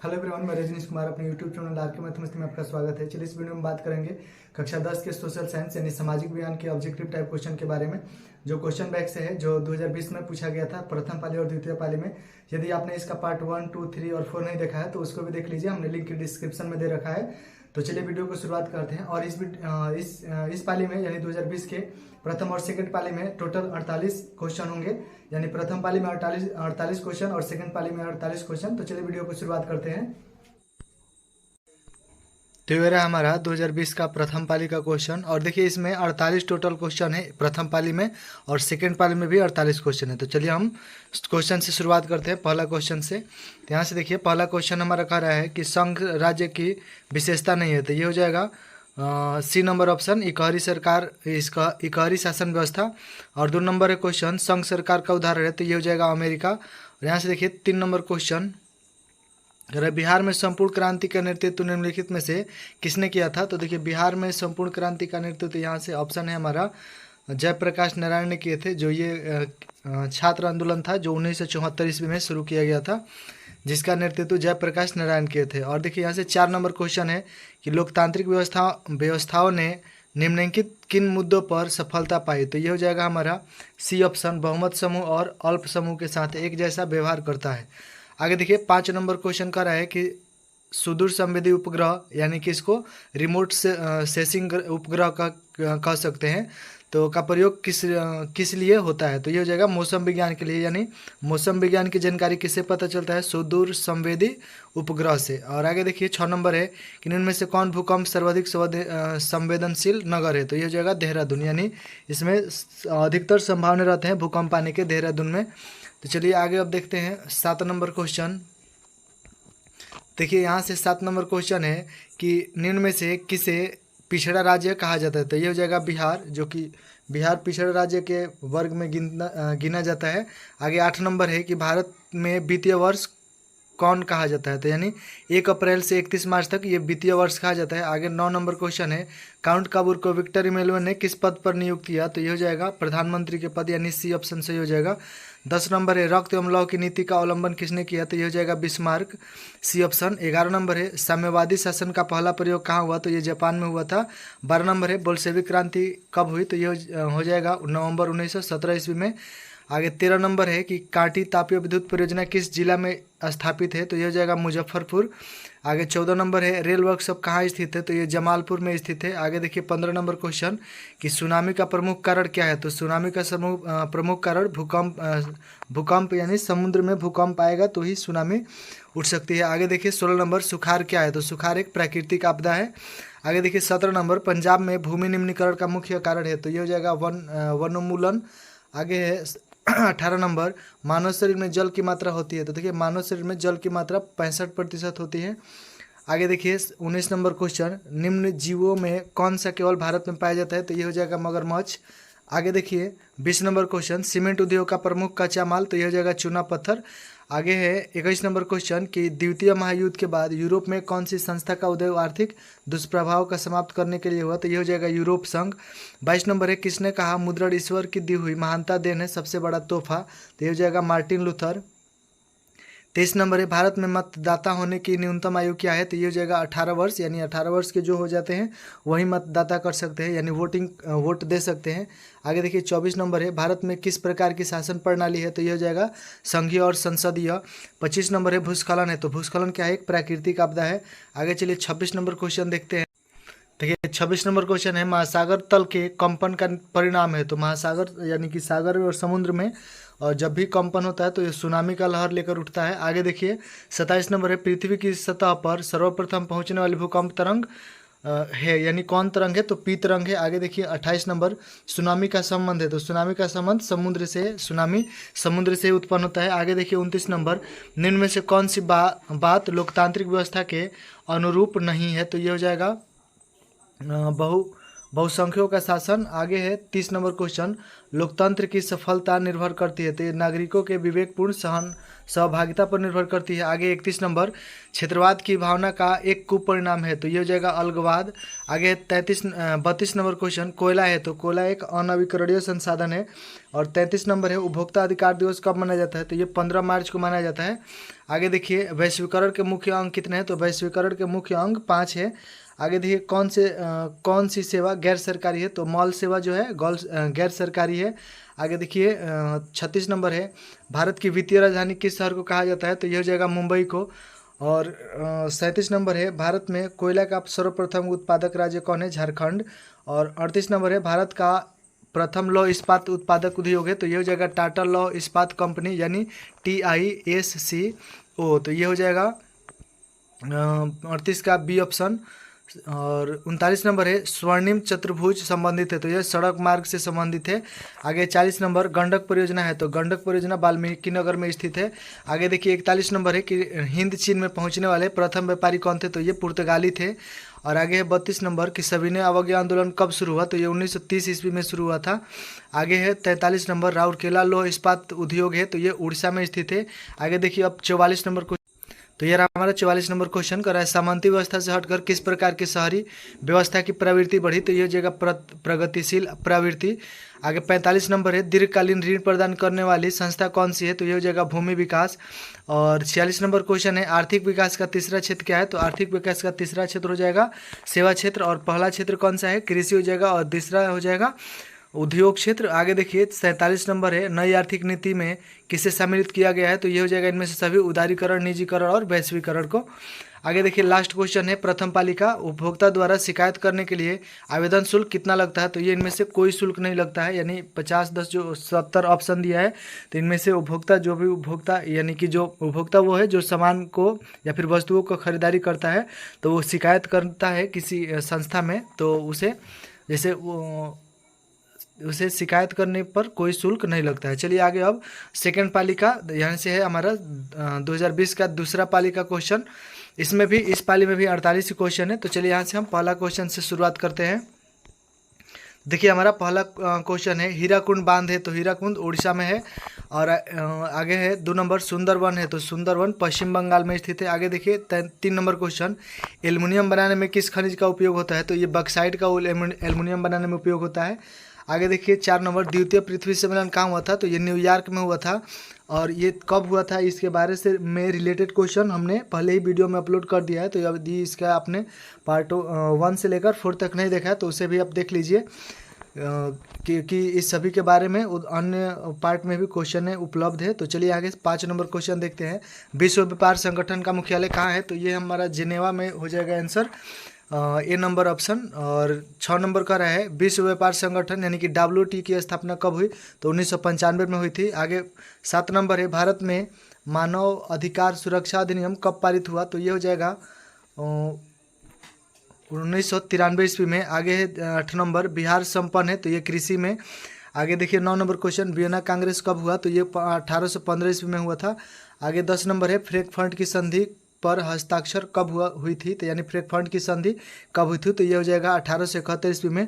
Hello everyone, मैं रजनीश कुमार अपने YouTube channel are के मैथमेटिक्स में आपका स्वागत है। चलिए इस वीडियो में बात करेंगे कक्षा 10 के सोशल साइंस यानी सामाजिक विज्ञान के ऑब्जेक्टिव टाइप क्वेश्चन के बारे में, जो क्वेश्चन बैंक से है, जो 2020 में पूछा गया था प्रथम पाली और द्वितीय पाली में। यदि आपने इसका पार्ट 1, 2, 3 और 4 नहीं देखा है तो उसको भी देख लीजिए, हमने लिंक डिस्क्रिप्शन में दे रखा है। तो चलिए वीडियो को शुरुआत करते हैं। और इस पाली में यानी 2020 के प्रथम और सेकंड पाली में टोटल 48 क्वेश्चन होंगे। यानी प्रथम पाली में 48 क्वेश्चन और सेकंड पाली में 48 क्वेश्चन। तो चलिए वीडियो को शुरुआत करते हैं। तो ये रहा हमारा 2020 का प्रथम पाली का क्वेश्चन। और देखिए इसमें 48 टोटल क्वेश्चन है प्रथम पाली में, और सेकंड पाली में भी 48 क्वेश्चन है। तो चलिए हम क्वेश्चन से शुरुआत करते हैं, पहला क्वेश्चन से। तो यहाँ से देखिए पहला क्वेश्चन हमारा कह रहा है कि संघ राज्य की विशेषता नहीं है। तो ये हो जाएगा सी नंबर ऑप्शन, इकहरी सरकार, इसका इकहरी शासन व्यवस्था। और 2 नंबर है क्वेश्चन, संघ सरकार का उदाहरण है। तो ये हो जाएगा अमेरिका। और यहाँ से देखिए 3 नंबर क्वेश्चन, बिहार में संपूर्ण क्रांति का नेतृत्व निम्नलिखित में से किसने किया था। तो देखिए बिहार में संपूर्ण क्रांति का नेतृत्व यहाँ से ऑप्शन है हमारा जयप्रकाश नारायण ने किए थे। जो ये छात्र आंदोलन था जो 1974 ईस्वी में शुरू किया गया था, जिसका नेतृत्व जयप्रकाश नारायण किए थे। और देखिए यहाँ से 4 नंबर क्वेश्चन है कि लोकतांत्रिक व्यवस्थाओं ने निम्नलिखित किन मुद्दों पर सफलता पाई। तो ये हो जाएगा हमारा सी ऑप्शन, बहुमत समूह और अल्प समूह के साथ एक जैसा व्यवहार करता है। आगे देखिए 5 नंबर क्वेश्चन का रहा है कि सुदूर संवेदी उपग्रह यानी कि इसको रिमोट सेंसिंग उपग्रह का कह सकते हैं, तो का प्रयोग किस लिए होता है। तो ये हो जाएगा मौसम विज्ञान के लिए। यानी मौसम विज्ञान की जानकारी किससे पता चलता है, सुदूर संवेदी उपग्रह से। और आगे देखिए 6 नंबर है कि इनमें से कौन भूकंप सर्वाधिक संवेदनशील नगर है। तो ये हो जाएगा देहरादून, यानी इसमें अधिकतर संभावना रहते हैं भूकंप आने के देहरादून में। तो चलिए आगे अब देखते हैं 7 नंबर क्वेश्चन। देखिए यहाँ से 7 नंबर क्वेश्चन है कि निम्न में से किसे पिछड़ा राज्य कहा जाता है। तो ये हो जाएगा बिहार, जो कि बिहार पिछड़ा राज्य के वर्ग में गिना जाता है। आगे 8 नंबर है कि भारत में वित्तीय वर्ष कौन कहा जाता है। तो यानी 1 अप्रैल से 31 मार्च तक ये वित्तीय वर्ष कहा जाता है। आगे 9 नंबर क्वेश्चन है, काउंट काबूर को विक्टर इमैनुअल ने किस पद पर नियुक्त किया। तो ये हो जाएगा प्रधानमंत्री के पद, यानी सी ऑप्शन सही हो जाएगा। 10 नंबर है, रक्त एवं लौह की नीति का अवलंबन किसने किया। तो ये हो जाएगा बिस्मार्क, सी ऑप्शन। 11 नंबर है, साम्यवादी शासन का पहला प्रयोग कहाँ हुआ। तो ये जापान में हुआ था। 12 नंबर है, बोल्शेविक क्रांति कब हुई। तो ये हो जाएगा नवंबर 1917 ईस्वी में। आगे 13 नंबर है कि कांटी तापीय विद्युत परियोजना किस जिला में स्थापित है। तो ये हो जाएगा मुजफ्फरपुर। आगे 14 नंबर है, रेल वर्कशॉप कहाँ स्थित है। तो ये जमालपुर में स्थित है। आगे देखिए 15 नंबर क्वेश्चन कि सुनामी का प्रमुख कारण क्या है। तो सुनामी का प्रमुख कारण भूकंप यानी समुद्र में भूकंप आएगा तो ही सुनामी उठ सकती है। आगे देखिए 16 नंबर, सुखाड़ क्या है। तो सुखाड़ एक प्राकृतिक आपदा है। आगे देखिए 17 नंबर, पंजाब में भूमि निम्नीकरण का मुख्य कारण है। तो ये हो जाएगा वनोन्मूलन। आगे है 18 नंबर, मानव शरीर में जल की मात्रा होती है। तो देखिए मानव शरीर में जल की मात्रा 65% होती है। आगे देखिए 19 नंबर क्वेश्चन, निम्न जीवों में कौन सा केवल भारत में पाया जाता है। तो ये हो जाएगा मगरमच्छ। आगे देखिए 20 नंबर क्वेश्चन, सीमेंट उद्योग का प्रमुख कच्चा माल। तो ये हो जाएगा चूना पत्थर। आगे है 21 नंबर क्वेश्चन कि द्वितीय महायुद्ध के बाद यूरोप में कौन सी संस्था का उदय आर्थिक दुष्प्रभाव का समाप्त करने के लिए हुआ। तो ये हो जाएगा यूरोप संघ। 22 नंबर है, किसने कहा मुद्रण ईश्वर की दी हुई महानता देन है सबसे बड़ा तोहफा। तो ये हो जाएगा मार्टिन लूथर। 23 नंबर है, भारत में मतदाता होने की न्यूनतम आयु क्या है। तो ये हो जाएगा 18 वर्ष, यानी 18 वर्ष के जो हो जाते हैं वही मतदाता कर सकते हैं, यानी वोट दे सकते हैं। आगे देखिए 24 नंबर है, भारत में किस प्रकार की शासन प्रणाली है। तो ये हो जाएगा संघीय और संसदीय। 25 नंबर है, भूस्खलन है। तो भूस्खलन क्या है, एक प्राकृतिक आपदा है। आगे चलिए 26 नंबर क्वेश्चन देखते हैं। देखिए 26 नंबर क्वेश्चन है, महासागर तल के कंपन का परिणाम है। तो महासागर यानी कि सागर और समुद्र में और जब भी कंपन होता है तो ये सुनामी का लहर लेकर उठता है। आगे देखिए 27 नंबर है, पृथ्वी की सतह पर सर्वप्रथम पहुंचने वाली भूकंप तरंग है, यानी कौन तरंग है। तो पी तरंग है। आगे देखिए 28 नंबर, सुनामी का संबंध है। तो सुनामी का संबंध समुद्र से, सुनामी समुद्र से उत्पन्न होता है। आगे देखिए 29 नंबर, निम्न में से कौन सी बात लोकतांत्रिक व्यवस्था के अनुरूप नहीं है। तो ये हो जाएगा बहुसंख्यों का शासन। आगे है 30 नंबर क्वेश्चन, लोकतंत्र की सफलता निर्भर करती है। तो ये नागरिकों के विवेकपूर्ण सहभागिता पर निर्भर करती है। आगे 31 नंबर, क्षेत्रवाद की भावना का एक कुपरिणाम है। तो ये हो जाएगा अलगवाद। आगे 32 नंबर क्वेश्चन, कोयला है। तो कोयला एक अनवीकरणीय संसाधन है। और 33 नंबर है उपभोक्ता अधिकार दिवस कब मनाया जाता है, तो ये 15 मार्च को मनाया जाता है। आगे देखिए वैश्वीकरण के मुख्य अंग कितने हैं, तो वैश्वीकरण के मुख्य अंग 5 है। आगे देखिए कौन सी सेवा गैर सरकारी है, तो मॉल सेवा जो है गैर सरकारी है। आगे देखिए 36 नंबर है भारत की वित्तीय राजधानी किस शहर को कहा जाता है, तो यह हो जाएगा मुंबई को। और 37 नंबर है भारत में कोयला का सर्वप्रथम उत्पादक राज्य कौन है, झारखंड। और 38 नंबर है भारत का प्रथम लौह इस्पात उत्पादक उद्योग है, तो ये हो जाएगा टाटा लौह इस्पात कंपनी यानी TISCO, तो ये हो जाएगा 38 का बी ऑप्शन। और 39 नंबर है स्वर्णिम चतुर्भुज संबंधित है, तो यह सड़क मार्ग से संबंधित है। आगे 40 नंबर गंडक परियोजना है, तो गंडक परियोजना वाल्मीकि नगर में स्थित है। आगे देखिए 41 नंबर है कि हिंद चीन में पहुंचने वाले प्रथम व्यापारी कौन थे, तो ये पुर्तगाली थे। और आगे है 32 नंबर कि सविनय अवज्ञा आंदोलन कब शुरू हुआ, तो ये 1930 ईस्वी में शुरू हुआ था। आगे है 43 नंबर राउरकेला लौह इस्पात उद्योग है, तो ये उड़ीसा में स्थित है। आगे देखिए अब 44 नंबर को, तो यार हमारा 44 नंबर क्वेश्चन कर रहा है सामंती व्यवस्था से हटकर किस प्रकार की शहरी व्यवस्था की प्रवृत्ति बढ़ी, तो ये हो जाएगा प्रगतिशील प्रवृत्ति। आगे 45 नंबर है दीर्घकालीन ऋण प्रदान करने वाली संस्था कौन सी है, तो ये हो जाएगा भूमि विकास। और 46 नंबर क्वेश्चन है आर्थिक विकास का तीसरा क्षेत्र क्या है, तो आर्थिक विकास का तीसरा क्षेत्र हो जाएगा सेवा क्षेत्र। और पहला क्षेत्र कौन सा है, कृषि हो जाएगा। और दूसरा हो जाएगा उद्योग क्षेत्र। आगे देखिए 47 नंबर है नई आर्थिक नीति में किसे सम्मिलित किया गया है, तो ये हो जाएगा इनमें से सभी उदारीकरण, निजीकरण और वैश्वीकरण को। आगे देखिए लास्ट क्वेश्चन है प्रथम पालिका उपभोक्ता द्वारा शिकायत करने के लिए आवेदन शुल्क कितना लगता है, तो ये इनमें से कोई शुल्क नहीं लगता है, यानी 50, 10 जो 70 ऑप्शन दिया है, तो इनमें से उपभोक्ता जो भी उपभोक्ता यानी कि जो उपभोक्ता वो है जो सामान को या फिर वस्तुओं को खरीदारी करता है, तो वो शिकायत करता है किसी संस्था में, तो उसे शिकायत करने पर कोई शुल्क नहीं लगता है। चलिए आगे अब सेकंड पाली का यहाँ से है हमारा 2020 का दूसरा पाली का क्वेश्चन। इसमें भी इस पाली में भी 48 क्वेश्चन है, तो चलिए यहाँ से हम पहला क्वेश्चन से शुरुआत करते हैं। देखिए हमारा पहला क्वेश्चन है हीराकुंड बांध है, तो हीराकुंड उड़ीसा में है। और आगे है 2 नंबर सुंदरवन है, तो सुंदरवन पश्चिम बंगाल में स्थित है। आगे देखिए 3 नंबर क्वेश्चन एल्युमिनियम बनाने में किस खनिज का उपयोग होता है, तो ये बक्साइट का एल्युमिनियम बनाने में उपयोग होता है। आगे देखिए 4 नंबर द्वितीय पृथ्वी सम्मेलन कहाँ हुआ था, तो ये न्यूयॉर्क में हुआ था। और ये कब हुआ था इसके बारे से में रिलेटेड क्वेश्चन हमने पहले ही वीडियो में अपलोड कर दिया है, तो यदि इसका आपने पार्ट 1 से लेकर 4 तक नहीं देखा है तो उसे भी आप देख लीजिए, क्योंकि इस सभी के बारे में अन्य पार्ट में भी क्वेश्चन है उपलब्ध है। तो चलिए आगे 5 नंबर क्वेश्चन देखते हैं विश्व व्यापार संगठन का मुख्यालय कहाँ है, तो ये हमारा जिनेवा में हो जाएगा आंसर, ए नंबर ऑप्शन। और 6 नंबर का रहा है विश्व व्यापार संगठन यानी कि WTO की स्थापना कब हुई, तो 1995 में हुई थी। आगे 7 नंबर है भारत में मानव अधिकार सुरक्षा अधिनियम कब पारित हुआ, तो ये हो जाएगा 1993 ईस्वी में। आगे है 8 नंबर बिहार संपन्न है, तो ये कृषि में। आगे देखिए 9 नंबर क्वेश्चन वियना कांग्रेस कब हुआ, तो ये 1815 ईस्वी में हुआ था। आगे 10 नंबर है फ्रैंकफर्ट की संधि पर हस्ताक्षर कब हुई थी, तो यानी फ्रैंकफर्ट की संधि कब हुई थी, तो ये हो जाएगा 1871 ईस्वी में।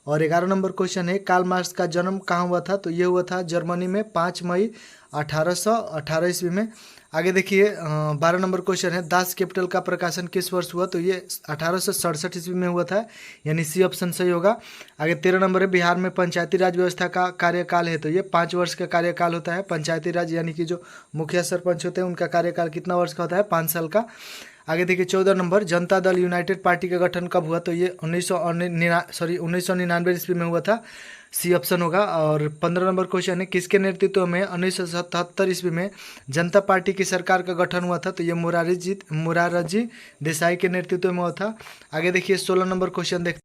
और 11 नंबर क्वेश्चन है कार्ल मार्क्स का जन्म कहाँ हुआ था, तो ये हुआ था जर्मनी में 5 मई 1818 ईस्वी में। आगे देखिए 12 नंबर क्वेश्चन है दास कैपिटल का प्रकाशन किस वर्ष हुआ, तो ये 1867 ईस्वी में हुआ था, यानी सी ऑप्शन सही होगा। आगे 13 नंबर है बिहार में पंचायती राज व्यवस्था का कार्यकाल है, तो ये 5 वर्ष का कार्यकाल होता है। पंचायती राज यानी कि जो मुखिया सरपंच होते हैं उनका कार्यकाल कितना वर्ष का होता है, 5 साल का। आगे देखिए 14 number Janata Dal United party का गठन कब हुआ, तो ये 1999 ईस्वी में हुआ था, सी ऑप्शन होगा। और 15 नंबर क्वेश्चन है किसके नेतृत्व में 1977 ईस्वी में जनता पार्टी की सरकार का गठन हुआ था, तो ये मोरारजी देसाई के नेतृत्व में हुआ था। आगे देखिए 16 नंबर क्वेश्चन देखते,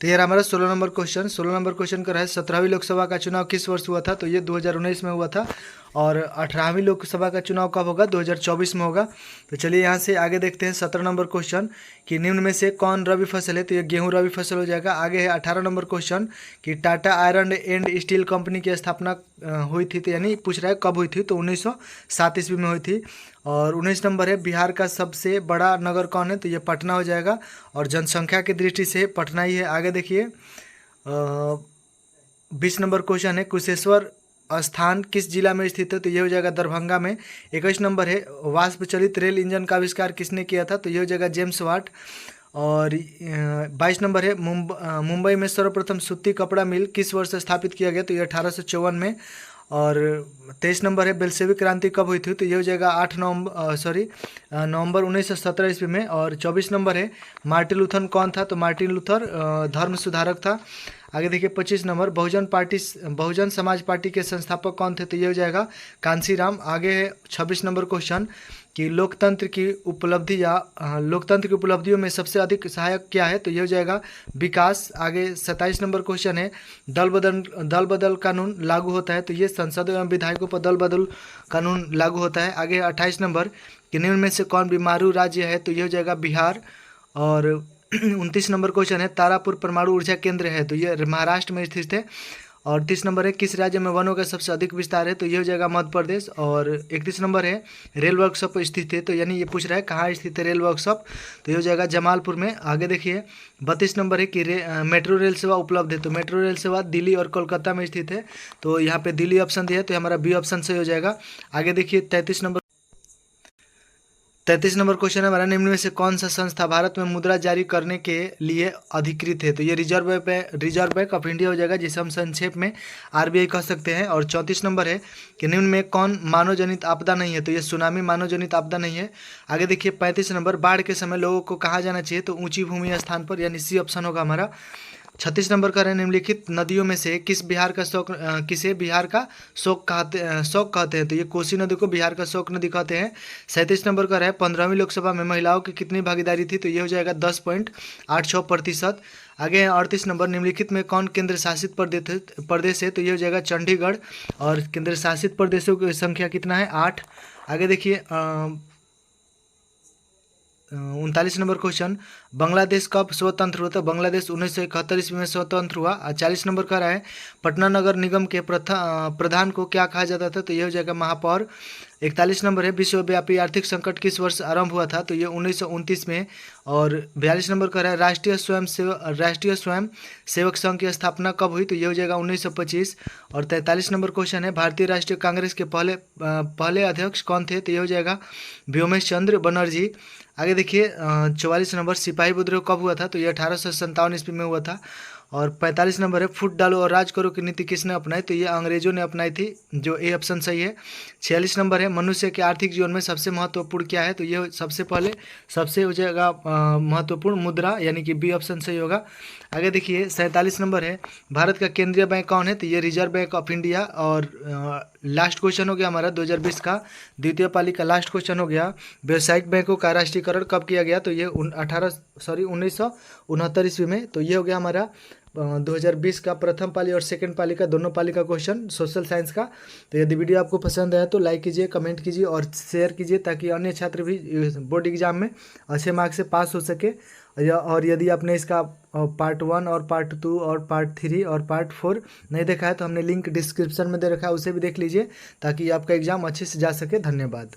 तो यार हमारा 16 नंबर क्वेश्चन कर रहा है 17वीं लोकसभा का चुनाव किस वर्ष हुआ था, तो ये 2019 में हुआ था। और 18वीं लोकसभा का चुनाव कब होगा, 2024 में होगा। तो चलिए यहाँ से आगे देखते हैं 17 नंबर क्वेश्चन कि निम्न में से कौन रबी फसल है, तो ये गेहूं रबी फसल हो जाएगा। आगे है 18 नंबर क्वेश्चन कि Tata iron and steel company की स्थापना हुई थी, तो यानी पूछ रहा है कब हुई थी, तो 1907 ईस्वी में हुई थी। और 19 नंबर है बिहार का सबसे बड़ा नगर कौन है, तो ये पटना हो जाएगा, और जनसंख्या की दृष्टि से पटना ही है। आगे देखिए 20 नंबर क्वेश्चन है कुशेश्वर स्थान किस जिला में स्थित है, तो ये हो जाएगा दरभंगा में। 21 नंबर है वाष्प चलित रेल इंजन का आविष्कार किसने किया था, तो ये हो जाएगा जेम्स वाट। और 22 नंबर है मुंबई में सर्वप्रथम सूती कपड़ा मिल किस वर्ष स्थापित किया गया, तो ये 1854 में। और 23 नंबर है बेल्शेविक क्रांति कब हुई थी, तो ये हो जाएगा 8 नवंबर 1917 ईस्वी में। और 24 नंबर है मार्टिन लूथर कौन था, तो मार्टिन लूथर धर्म सुधारक था। आगे देखिए 25 नंबर बहुजन समाज पार्टी के संस्थापक कौन थे, तो ये हो जाएगा कांसीराम। आगे है 26 नंबर क्वेश्चन कि लोकतंत्र की उपलब्धियों में सबसे अधिक सहायक क्या है, तो ये हो जाएगा विकास। आगे 27 नंबर क्वेश्चन है दल बदल कानून लागू होता है, तो ये संसदों एवं विधायकों पर दल बदल कानून लागू होता है। आगे 28 नंबर कि निम्न में से कौन बीमारू राज्य है, तो ये हो जाएगा बिहार। और 29 नंबर क्वेश्चन है तारापुर परमाणु ऊर्जा केंद्र है, तो ये महाराष्ट्र में स्थित है। और 30 नंबर है किस राज्य में वनों का सबसे अधिक विस्तार है, तो ये हो जाएगा मध्य प्रदेश। और 31 नंबर है रेल वर्कशॉप स्थित है, तो यानी ये पूछ रहा है कहाँ स्थित है रेल वर्कशॉप, तो ये हो जाएगा जमालपुर में। आगे देखिए 32 नंबर है कि मेट्रो रेल सेवा उपलब्ध है, तो मेट्रो रेल सेवा दिल्ली और कोलकाता में स्थित है, तो यहाँ पे दिल्ली ऑप्शन दिया है, तो हमारा बी ऑप्शन सही हो जाएगा। आगे देखिए 33 नंबर क्वेश्चन है हमारा निम्न में से कौन सा संस्था भारत में मुद्रा जारी करने के लिए अधिकृत है, तो ये रिजर्व बैंक ऑफ इंडिया हो जाएगा, जिसे हम संक्षेप में आरबीआई कह सकते हैं। और 34 नंबर है कि निम्न में कौन मानव जनित आपदा नहीं है, तो ये सुनामी मानव जनित आपदा नहीं है। आगे देखिए 35 नंबर बाढ़ के समय लोगों को कहाँ जाना चाहिए, तो ऊंची भूमि स्थान पर, यानी सी ऑप्शन होगा हमारा। 36 नंबर का है निम्नलिखित नदियों में से किसे बिहार का शोक कहते हैं, तो ये कोसी नदी को बिहार का शोक नदी कहते हैं। 37 नंबर का है 15वीं लोकसभा में महिलाओं की कितनी भागीदारी थी, तो ये हो जाएगा 10.86%। आगे है 38 नंबर निम्नलिखित में कौन केंद्र शासित प्रदेश है, तो ये हो जाएगा चंडीगढ़। और केंद्र शासित प्रदेशों की संख्या कितना है 8। आगे देखिए 39 नंबर क्वेश्चन बांग्लादेश कब स्वतंत्र हुआ, तो बांग्लादेश 1971 ईस्वी में स्वतंत्र हुआ। 40 नंबर का रहा है पटना नगर निगम के प्रधान को क्या कहा जाता था, तो ये हो जाएगा महापौर। 41 नंबर है विश्वव्यापी आर्थिक संकट किस वर्ष आरंभ हुआ था, तो ये 1929 में। और 42 नंबर का है राष्ट्रीय स्वयं सेवक संघ की स्थापना कब हुई, तो ये हो जाएगा 1925। और 43 नंबर क्वेश्चन है भारतीय राष्ट्रीय कांग्रेस के पहले अध्यक्ष कौन थे, तो ये हो जाएगा व्योमेश चंद्र बनर्जी। आगे देखिए 44 नंबर सिपाही विद्रोह कब हुआ था, तो ये 1857 ईस्वी में हुआ था। और 45 नंबर है फूट डालो और राज करो की नीति किसने अपनाई, तो ये अंग्रेजों ने अपनाई थी, जो ए ऑप्शन सही है। 46 नंबर है मनुष्य के आर्थिक जीवन में सबसे महत्वपूर्ण क्या है, तो ये सबसे हो जाएगा महत्वपूर्ण मुद्रा, यानी कि बी ऑप्शन सही होगा। आगे देखिए 47 नंबर है भारत का केंद्रीय बैंक कौन है, तो ये रिजर्व बैंक ऑफ इंडिया। और लास्ट क्वेश्चन हो गया हमारा 2020 का द्वितीय पाली का लास्ट क्वेश्चन हो गया व्यावसायिक बैंकों का राष्ट्रीयकरण कब किया गया, तो ये 1969 ईस्वी में। तो ये हो गया हमारा 2020 का प्रथम पाली और सेकंड पाली का दोनों पाली का क्वेश्चन सोशल साइंस का। तो यदि वीडियो आपको पसंद आया तो लाइक कीजिए, कमेंट कीजिए और शेयर कीजिए, ताकि अन्य छात्र भी बोर्ड एग्जाम में अच्छे मार्क्स से पास हो सके। और यदि आपने इसका पार्ट 1 और पार्ट 2 और पार्ट 3 और पार्ट 4 नहीं देखा है, तो हमने लिंक डिस्क्रिप्शन में दे रखा है, उसे भी देख लीजिए, ताकि आपका एग्ज़ाम अच्छे से जा सके। धन्यवाद।